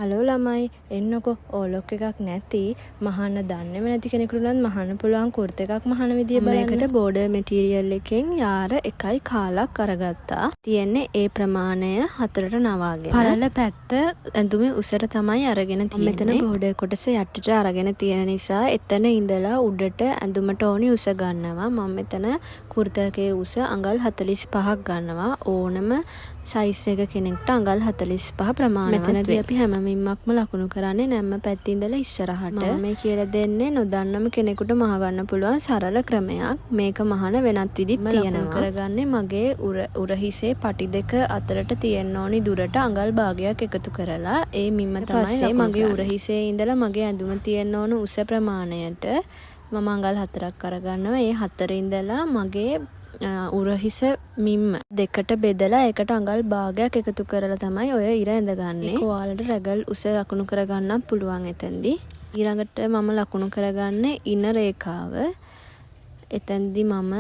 Hello ළමයි එන්නකො ඕලොක් එකක් නැති මහන්න දන්නේම නැති කෙනෙකුට නම් මහන්න පුළුවන් කුර්ත එකක් මහන විදිය බලන්න. මේකට බෝඩර් මැටීරියල් එකෙන් යාර 1 කාලක් අරගත්තා. තියෙන්නේ ඒ ප්‍රමාණය 4ට නවාගෙන. පළල පැත්ත ඇඳුමේ උසට තමයි අරගෙන තියෙන්නේ. මෙතන බෝඩර් කොටස යටට අරගෙන තියෙන නිසා එතන ඉඳලා උඩට ඇඳුමට ඕනි උස ගන්නවා. මම මෙතන කුර්තකේ උස අඟල් 45ක් ගන්නවා. ඕනම සයිස් එක කෙනෙක්ට අඟල් 45 ප්‍රමාණවත් වෙයි. මෙතනදී අපි හැම මිම්මක්ම ලකුණු කරන්නේ නැම්ම පැත්තේ ඉඳලා ඉස්සරහට. මම මේ කියලා දෙන්නේ නොදන්නම කෙනෙකුට මහ ගන්න පුළුවන් සරල ක්‍රමයක්. මේක මහන වෙනත් විදිහක් තියෙනවා. ලකුණු කරගන්නේ මගේ උරහිසේ පටි දෙක අතරට තියෙන්න ඕනි දුරට අඟල් භාගයක් එකතු කරලා ඒ මිම්ම තමයි මගේ උරහිසේ ඉඳලා මගේ ඇඳුම තියෙන්න ඕන උස ප්‍රමාණයට මම අඟල් 4ක් අරගන්නවා. ඒ 4 ඉඳලා මගේ උරහිස මිම්ම දෙකට බෙදලා ඒකට අඟල් භාගයක් එකතු කරලා තමයි ඔය ඉර ඇඳගන්නේ. ඒක ඔයාලට රැගල් උස ලකුණු කරගන්නත් පුළුවන් එතෙන්දී. ඊළඟට මම ලකුණු කරගන්නේ ඉන රේඛාව. එතෙන්දී මම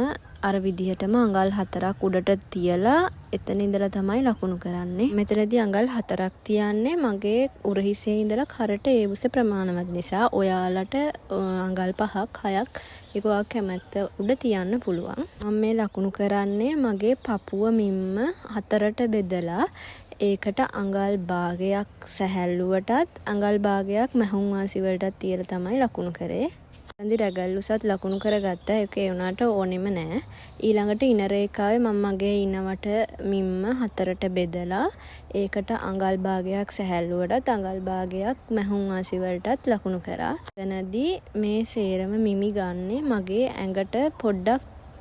අර විදිහටම අඟල් 4ක් උඩට තියලා එතන ඉඳලා තමයි ලකුණු කරන්නේ. මෙතනදී අඟල් 4ක් තියන්නේ මගේ උරහිසේ ඉඳලා කරට ඒ උස ප්‍රමාණවත් නිසා ඔයාලට අඟල් 5ක් 6ක් ඒක ඔයා කැමැත්ත උඩ තියන්න පුළුවන්. මම මේ ලකුණු කරන්නේ මගේ පපුව මිම්ම 4ට බෙදලා ඒකට අඟල් භාගයක් සැහැල්ලුවටත් අඟල් භාගයක් මැහුම් වාසි වලටත් තියලා තමයි ලකුණු කරේ. එතනදී රැගල් උසත් ලකුණු කරගත්තා. ඒක ඒ උනාට ඕනෙම නෑ. ඊළඟට ඉන රේඛාවේ මම මගේ ඉනවට මිම්ම 4ට බෙදලා ඒකට අඟල් භාගයක් සැහැල්ලුවටත් අඟල් භාගයක් මැහුම් වාසි වලටත් ලකුණු කරා. එතනදී මේ සේරම මිමි ගන්නේ මගේ ඇඟට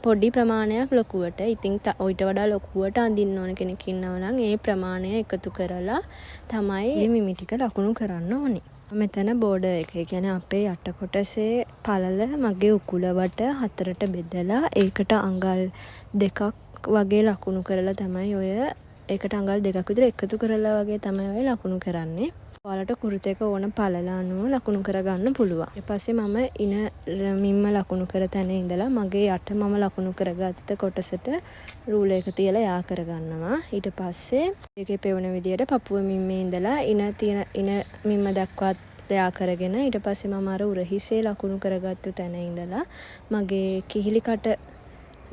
පොඩි ප්‍රමාණයක් ලොකුවට. ඉතින් ඔයිට වඩා ලොකුවට අඳින්න ඕන කෙනෙක් ඉන්නවා නම් ඒ ප්‍රමාණය එකතු කරලා තමයි මේ මිමි ටික ලකුණු කරන්න ඕනේ. මෙතන බෝඩර් එක කියන්නේ අපේ යට කොටසේ පළල මගේ උකුලවට 4ට බෙදලා ඒකට අඟල් 2ක් වගේ ලකුණු කරලා තමයි ඔය ඒකට අඟල් 2ක් විතර එකතු කරලා වගේ තමයි ඔය ලකුණු කරන්නේ. ඔයාලට කුර්තයක ඕන පළල අනුව ලකුණු කරගන්න පුළුවන්. ඊට පස්සේ මම ඉන මිම්ම ලකුණු කර තැන ඉඳලා මගේ යට මම ලකුණු කරගත්ත කොටසට රූල එක තියලා යා කරගන්නවා. ඊට පස්සේ ඒකේ පෙවුන විදියට පපුව මිම්මේ ඉඳලා ඉන මිම්ම දක්වා යා කරගෙන ඊට පස්සේ මම අර උරහිසේ ලකුණු කරගත්ත තැන ඉඳලා මගේ කිහිලි කට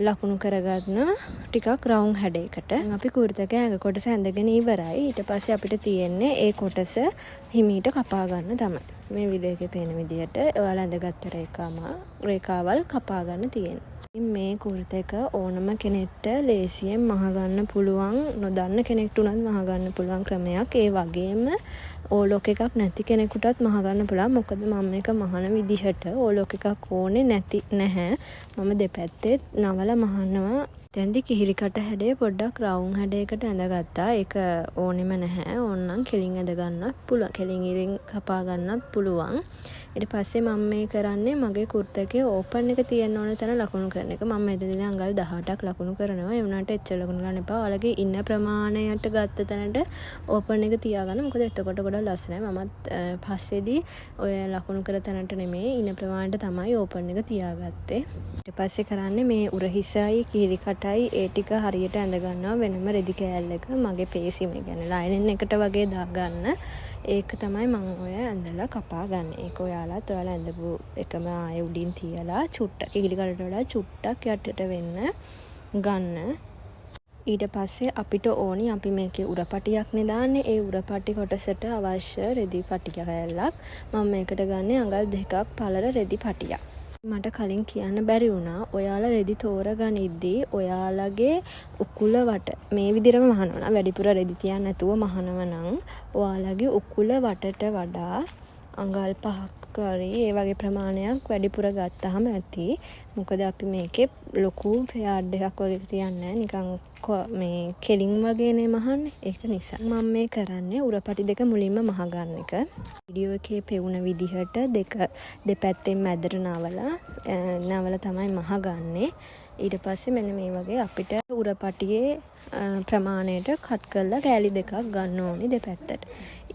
ලකුණු කරගන්න ටිකක් රවුම් හැඩයකට. අපි කුර්තක ඇඟ කොටස ඇඳගෙන ඉවරයි. ඊට පස්සේ අපිට තියෙන්නේ ඒ කොටස හිමීට කපා ගන්න තමයි. මේ වීඩියෝ එකේ පේන විදිහට ඔයාලා ඇඳගත්ත රේඛාවල් කපා ගන්න තියෙනවා. මේ කුර්ත එක ඕනම කෙනෙක්ට ලේසියෙන් මහ ගන්න පුළුවන්, නොදන්න කෙනෙක්ට උනත් මහ ගන්න පුළුවන් ක්‍රමයක්. ඒ වගේම ඕලොක් එකක් නැති කෙනෙකුටත් මහ ගන්න පුළුවන්. මොකද මම මේක මහන විදිහට ඕලොක් එකක් ඕනේ නැහැ. මම දෙපැත්තේ නවල මහනවා. දැන්දි කිහිලි කට හැඩය පොඩ්ඩක් රවුම් හැඩයකට ඇඳගත්තා. ඒක ඕනෙම නැහැ. ඕනනම් කෙලින් ඇඳ ගන්නත් පුළුවන්. කෙලින් ඉරින් කපා ගන්නත් පුළුවන්. ඊට පස්සේ මම මේ කරන්නේ මගේ කුර්තකේ ඕපන් එක තියෙන්න ඕන තැන ලකුණු කරන එක. මම මෙතනදී අඟල් 18ක් ලකුණු කරනවා. ඒ වුණාට එච්චර ලකුණු ගන්න එපා. ඔයාලගේ ඉන්න ප්‍රමාණයට ගත්ත තැනට ඕපන් එක තියාගන්න. මොකද එතකොට ගොඩක් ලස්සනයි. මමත් පස්සේදී ඔය ලකුණු කර තැනට නෙමෙයි ඉන්න ප්‍රමාණයට තමයි ඕපන් එක තියාගත්තේ. ඊට පස්සේ කරන්නේ මේ උරහිසයි කිහිලි කටයි ඒ ටික හරියට ඇඳ ගන්නවා වෙනම රෙදි කෑල්ලක මගේ පේසිම කියන්නේ ලයිනින් එකට වගේ දාගන්න. ඒක තමයි මම ඔය ඇඳලා කපා ගන්න. ඒක ඔයාලා ඇඳපු එකම ආයෙ උඩින් තියලා චුට්ටක් කිහිලි කටට වඩා චුට්ටක් යටට වෙන්න ගන්න. ඊට පස්සේ අපිට ඕනි අපි මේකේ උරපටියක්නේ දාන්නේ. ඒ උරපටි කොටසට අවශ්‍ය රෙදි පටිය කෑල්ලක් මම මේකට ගන්නේ අඟල් 2ක් පළල රෙදි පටියක්. මට කලින් කියන්න බැරි වුණා ඔයාලා රෙදි තෝරගනිද්දී ඔයාලගේ උකුල වට මේ විදිහටම මහනවා. වැඩිපුර රෙදි තියන්න නැතුව මහනව නම් ඔයාලගේ උකුල වටට වඩා අඟල් 5ක් ඒ වගේ ප්‍රමාණයක් වැඩිපුර ගත්තාම ඇති. මොකද අපි මේකේ ලොකු ෆෙයාඩ් එකක් වගේ තියන්නේ නිකන් මේ කෙලින් වගේනේ මහන්නේ. ඒක නිසා මම මේ කරන්නේ උරපටි දෙක මුලින්ම මහ ගන්න එක. වීඩියෝ එකේ පෙවුන විදිහට දෙපැත්තෙන් මැදට නවල තමයි මහ ගන්නෙ. ඊට පස්සේ මෙන්න මේ වගේ අපිට උරපටියේ ප්‍රමාණයට කට් කරලා කෑලි දෙකක් ගන්න ඕනි දෙපැත්තට.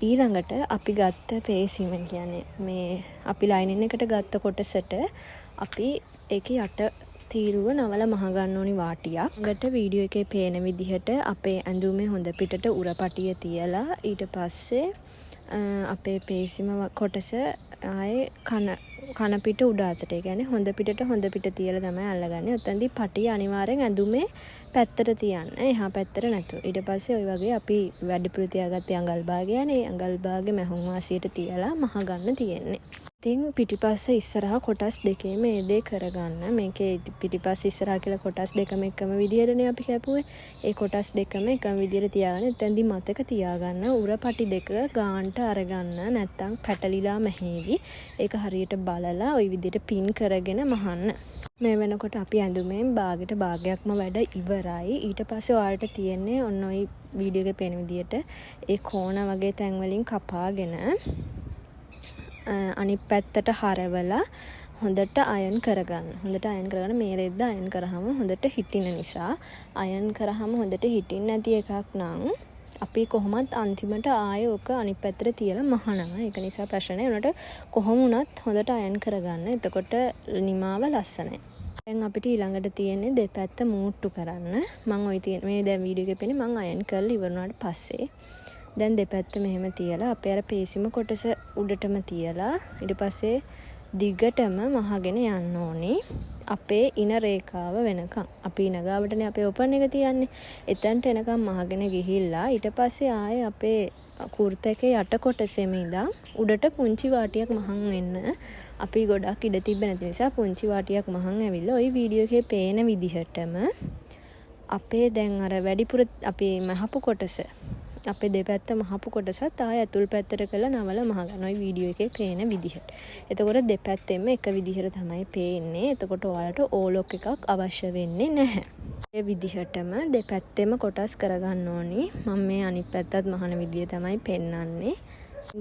ඊළඟට අපි ගත්ත පේසිම කියන්නේ මේ අපි ලයිනින් එකට ගත්ත කොටසට අපි ඒකේ යට තීරුව නවල මහ ගන්න ඕනි වාටියක්. ඊට වීඩියෝ එකේ පේන විදිහට අපේ ඇඳුමේ හොඳ පිටට උරපටිය තියලා ඊට පස්සේ අපේ පේසිම කොටස ආයේ කන පිට උඩ අතට. ඒ කියන්නේ හොඳ පිට තියලා තමයි අල්ලගන්නේ. ඔතනදී පටිය අනිවාර්යෙන් ඇඳුමේ පැත්තට තියන්න. එහා පැත්තට නැතුව. ඊට පස්සේ ওই වගේ අපි වැඩිපුර තියාගත්තේ අඟල් භාගයනේ. අඟල් භාගේ මැහුම් වාසියට තියලා මහ ගන්න තියෙන්නේ. ඉතින් පිටිපස්ස ඉස්සරහා කොටස් දෙකේම මේ දේ කරගන්න. මේකේ පිටිපස්ස ඉස්සරහා කියලා කොටස් දෙකම එකම විදිහටනේ අපි කැපුවේ. ඒ කොටස් දෙකම එකම විදිහට තියාගන්න. එතෙන්දී මතක තියාගන්න උරපටි දෙක ගාන්ට අරගන්න. නැත්තම් පැටලිලා මැහෙවි. ඒක හරියට බලලා ওই විදිහට පින් කරගෙන මහන්න. මේ වෙනකොට අපි ඇඳුමෙන් භාගයක්ම වැඩ ඉවරයි. ඊට පස්සේ ඔයාලට තියෙන්නේ ඔන්න ඔය වීඩියෝ එකේ පේන විදිහට ඒ කෝණ වගේ තැන් වලින් කපාගෙන අනිත් පැත්තට හරවලා හොඳට අයන් කරගන්න. හොඳට අයන් කරගන්න. මේ රෙද්ද අයන් කරාම හොඳට හිටින නිසා අයන් කරාම හොඳට හිටින්න නැති එකක් නම් අපි කොහොමත් අන්තිමට ආයෙ ඔක අනිත් පැත්තට තියලා මහනවා. ඒක නිසා ප්‍රශ්නේ උනට කොහොම වුණත් හොඳට අයන් කරගන්න. එතකොට නිමාව ලස්සනයි. දැන් අපිට ඊළඟට තියෙන්නේ දෙපැත්ත මූට්ටු කරන්න. මම ওই තියෙන මේ දැන් වීඩියෝ එකේ පෙන්නේ මම අයන් කරලා ඉවරනාට පස්සේ දැන් දෙපැත්ත මෙහෙම තියලා අපේ අර පේසිම කොටස උඩටම තියලා ඊට පස්සේ දිගටම මහගෙන යන්න ඕනේ. අපේ ඉන රේඛාව වෙනකම්. අපි ඉන ගාවටනේ අපේ ඕපන් එක තියන්නේ. එතනට එනකම් මහගෙන ගිහිල්ලා ඊට පස්සේ ආයේ අපේ කුර්තකේ යට කොටසෙම ඉඳන් උඩට පුංචි වාටියක් මහන් වෙන්න. අපි ගොඩක් ඉඩ තිබ්බ නැති නිසා පුංචි වාටියක් මහන් ඇවිල්ලා ওই වීඩියෝ එකේ පේන විදිහටම අපේ දැන් අර වැඩිපුර අපි මහපු කොටස අපේ දෙපැත්ත මහපු කොටසත් ආය ඇතුල් පැත්තට කරලා නවල මහ ගන්න. ওই වීඩියෝ එකේ පේන විදිහට. එතකොට දෙපැත්තෙම එක විදිහට තමයි පේන්නේ. එතකොට ඔයාලට ඕලොක් එකක් අවශ්‍ය වෙන්නේ නැහැ. ඒ විදිහටම දෙපැත්තෙම කොටස් කරගන්න ඕනි. මම මේ අනිත් පැත්තත් මහන විදිය තමයි පෙන්වන්නේ.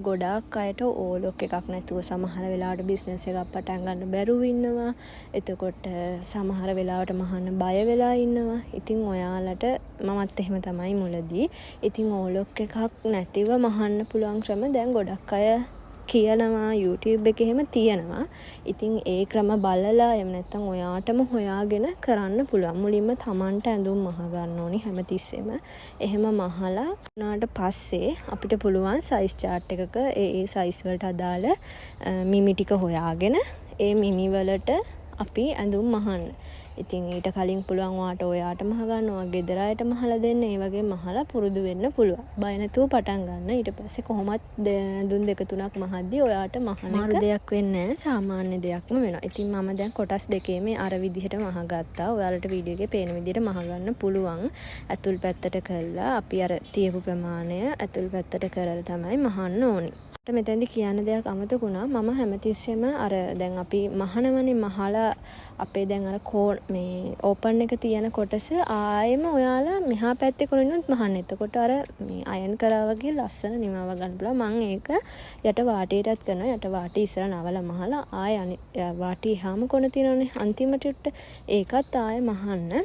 ගොඩාක් අයට ඕලොක් එකක් නැතුව සමහර වෙලාවට බිස්නස් එකක් පටන් ගන්න බැරුව ඉන්නවා. එතකොට සමහර වෙලාවට මහන්න බය වෙලා ඉන්නවා. ඉතින් ඔයාලට මමත් එහෙම තමයි මුලදී. ඉතින් ඕලොක් එකක් නැතිව මහන්න පුළුවන් ක්‍රම දැන් ගොඩක් අය කියනවා YouTube එකේ එහෙම තියෙනවා. ඉතින් ඒ ක්‍රම බලලා එහෙම නැත්නම් ඔයාටම හොයාගෙන කරන්න පුළුවන්. මුලින්ම Tamanට ඇඳුම් මහ ගන්න ඕනි හැමතිස්සෙම. එහෙම මහලා උනාට පස්සේ අපිට පුළුවන් size chart එකක ඒ size වලට අදාළ මිමි ටික හොයාගෙන ඒ මිමි වලට අපි ඇඳුම් මහන්න. ඉතින් ඊට කලින් පුළුවන් ඔයාට මහ ගන්නවා, ගෙදර අයට මහලා දෙන්න. ඒ වගේ මහලා පුරුදු වෙන්න පුළුවන්. බය නැතුව පටන් ගන්න. ඊට පස්සේ කොහොමත් දුන් දෙක තුනක් මහද්දී ඔයාට මහන එක දෙයක් වෙන්නේ නැහැ. සාමාන්‍ය දෙයක්ම වෙනවා. ඉතින් මම දැන් කොටස් දෙකේම අර විදිහට මහ ගත්තා. ඔයාලට වීඩියෝ එකේ පේන විදිහට මහ ගන්න පුළුවන්. ඇතුල් පැත්තට කරලා අපි අර තියපු ප්‍රමාණය ඇතුල් පැත්තට කරලා තමයි මහන්න ඕනි. මෙතෙන්දි කියන්න දෙයක් අමතක වුණා. මම හැමතිස්සෙම අර දැන් අපි මහනවනේ මහලා අපේ දැන් අර මේ ඕපන් එක තියෙන කොටස ආයෙම ඔයාලා මෙහා පැත්තේ කොරිනුත් මහන්න. එතකොට අර මේ අයන් කරා වගේ ලස්සන නිමාව ගන්න පුළුවන්. මම ඒක යට වාටියටත් කරනවා. යට වාටිය ඉස්සර නවලා මහලා ආයෙ වාටිය එහාම කොන තියෙනවනේ අන්තිමට ඒකත් ආයෙ මහන්න.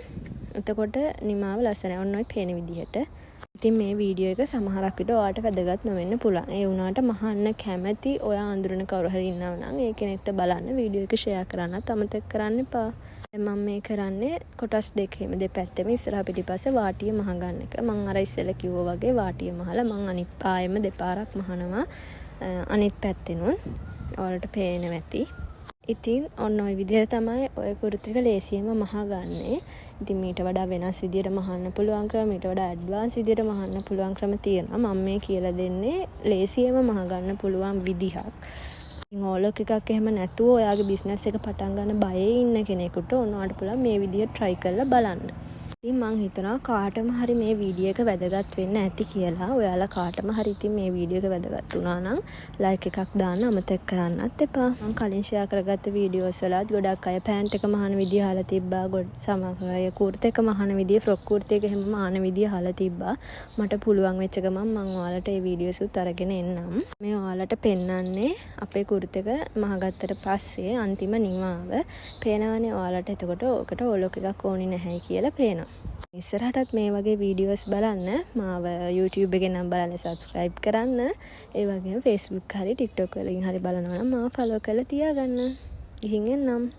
එතකොට නිමාව ලස්සනයි. ඔන්න ඔය පේන විදිහට. ඉතින් මේ වීඩියෝ එක සමහරක් විට ඔයාලට වැදගත් නොවෙන්න පුළුවන්. ඒ වුණාට මහන්න කැමැති ඔයා අඳුරන කවුරු හරි ඉන්නවා නම් ඒ කෙනෙක්ට බලන්න වීඩියෝ එක ෂෙයා කරන්නත් අමතක කරන්න එපා. දැන් මම මේ කරන්නේ කොටස් දෙකේම දෙපැත්තෙම ඉස්සරහ පිටිපස්ස වාටිය මහ ගන්න එක. මම අර ඉස්සෙල්ලා කිව්වා වගේ වාටිය මහලා මම අනිත් පායෙම දෙපාරක් මහනවා. අනිත් පැත්තෙනුත් ඔයාලට පේනවා ඇති. ඉතින් ඔන්න ඔය විදිහට තමයි ඔය කුර්ත එක ලේසියෙන්ම මහගන්නේ. ඉතින් මීට වඩා වෙනස් විදියට මහන්න පුළුවන් ක්‍රම, මීට වඩා ඇඩ්වාන්ස් විදියට මහන්න පුළුවන් ක්‍රම තියෙනවා. මම මේ කියලා දෙන්නේ ලේසියෙන්ම මහගන්න පුළුවන් විදිහක්. ඉතින් ඕලොක් එකක් එහෙම නැතුව ඔයාගේ බිස්නස් එක පටන් ගන්න බයේ ඉන්න කෙනෙකුට ඔන්නවට පුළුවන් මේ විදියට try කරලා බලන්න. ඉතින් මං හිතනවා කාටම හරි මේ වීඩියෝ එක වැදගත් වෙන්න ඇති කියලා. ඔයාලා කාටම හරි ඉතින් මේ වීඩියෝ එක වැදගත් වුණා නම් ලයික් එකක් දාන්න අමතක කරන්නත් එපා. මං කලින් ෂෙයා කරගත්ත වීඩියෝස් වලත් ගොඩක් අය පෑන්ට් එක මහන විදිය අහලා තිබ්බා. සමහර අය කුර්ත එක මහන විදිය, ෆ්‍රොක් කුර්ත එක එහෙම මහන විදිය අහලා තිබ්බා. මට පුළුවන් වෙච්ච ගමන් මං ඔයාලට මේ වීඩියෝස් උත් අරගෙන එන්නම්. මේ ඔයාලට පෙන්වන්නේ අපේ කුර්ත එක මහගත්තට පස්සේ අන්තිම නිමාව. පේනවනේ ඔයාලට. එතකොට ඕකට ඕලොක් එකක් ඕනි නැහැ කියලා පේනවා. ඉස්සරහටත් මේ වගේ වීඩියෝස් බලන්න. මාව YouTube එකෙන් නම් බලන්න subscribe කරන්න. ඒ වගේම Facebook හරි TikTok වලින් හරි බලනවා නම් මාව follow කරලා තියාගන්න. ගිහින් එන්නම්.